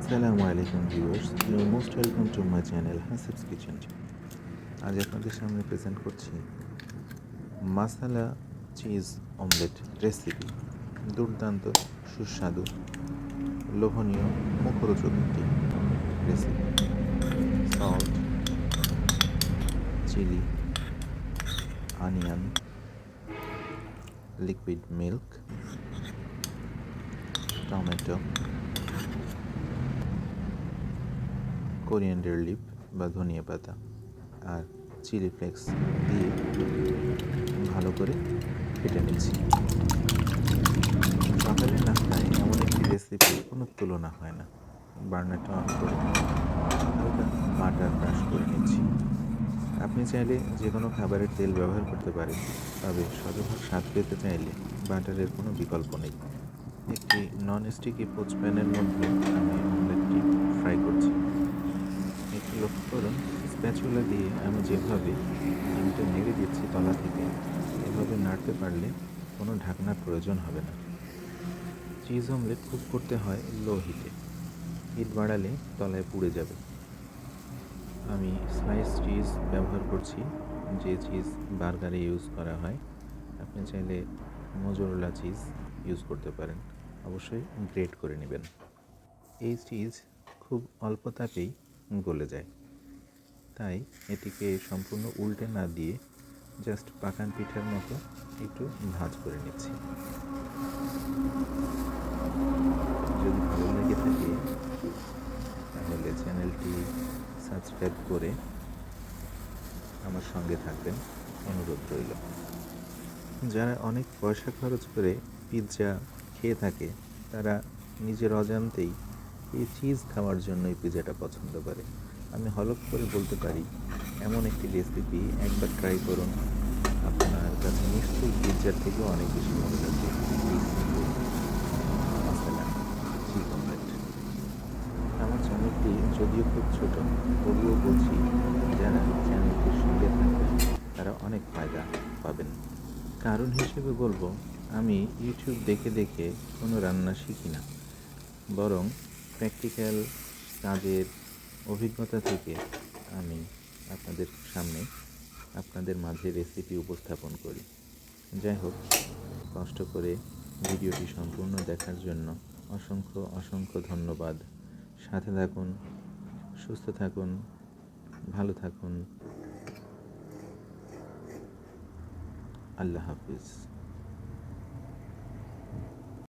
আসসালামু আলাইকুম viewers, you most welcome to my channel Hasib's kitchen. আজ আপনাদের সামনে প্রেজেন্ট করছি মাসালা চিজ অমলেট রেসিপি। দুর্দান্ত, সুস্বাদু, লোভনীয়, মুখরোচক একটি recipe. Salt, chili, onion, liquid milk, tomato, coriander leaf বা ধনিয়া পাতা আর চিলি ফ্লেক্স দিয়ে ভালো করে ফেটে নিচ্ছি। সকালের নাস্তায় এমন একটি রেসিপির কোনো তুলনা হয় না। বার্নারটা অন করে হালকা বাটার ব্রাশ করে নিচ্ছি। আপনি চাইলে যে কোনো খাবারের তেল ব্যবহার করতে পারেন, তবে শতভাগ স্বাদ পেতে চাইলে বাটারের কোনো বিকল্প নেই। একটি নন স্টিকি পোচ প্যানের মধ্যে আমি অমলেটটি ফ্রাই করছি। একটু লক্ষ্য করুন, স্প্যাচুলা দিয়ে আমি যেভাবে ডিমটা নেড়ে দিচ্ছি তলা থেকে, এভাবে নাড়তে পারলে কোনো ঢাকনার প্রয়োজন হবে না। চিজ অমলেট কুক করতে হয় লো হিটে। হিট বাড়ালে তলায় পুড়ে যাবে। আমি স্লাইস চিজ ব্যবহার করছি, যে চিজ বার্গারে ইউজ করা হয়। আপনি চাইলে মোজোরেলা চিজ ইউজ করতে পারেন, অবশ্যই গ্রেট করে নেবেন। এই চিজ খুব অল্প তাপেই গলে যায়, তাই এটিকে সম্পূর্ণ উল্টে না দিয়ে জাস্ট পাকান পিঠার মতো একটু ভাজ করে নিচ্ছি। যদি ভালো লেগে থাকে তাহলে চ্যানেলটি সাবস্ক্রাইব করে আমার সঙ্গে থাকবেন, অনুরোধ রইল। যারা অনেক পয়সা খরচ করে পিৎজা খেয়ে থাকে, তারা নিজের অজান্তেই এই চিজ খাওয়ার জন্য এই পিৎজাটা পছন্দ করে। আমি হলফ করে বলতে পারি, এমন একটি রেসিপি একবার ট্রাই করুন, আপনার কাছে নিশ্চয়ই পিৎজার থেকেও অনেক বেশি মনে লাগবে এই সিম্পল মশলা চিজ অমলেট। আমার চ্যানেলটি যদিও খুব ছোট, তবুও বলছি, যারা চ্যানেলটির সঙ্গে থাকবেন তারা অনেক ফায়দা পাবেন। কারণ হিসেবে বলবো, আমি ইউটিউব দেখে দেখে কোনো রান্না শিখি না, বরং প্র্যাকটিক্যাল কাজের অভিজ্ঞতা থেকে আমি আপনাদের সামনে, আপনাদের মাঝে রেসিপি উপস্থাপন করি। যাই হোক, কষ্ট করে ভিডিওটি সম্পূর্ণ দেখার জন্য অসংখ্য অসংখ্য ধন্যবাদ। সাথে থাকুন, সুস্থ থাকুন, ভালো থাকুন। আল্লাহ হাফিজ।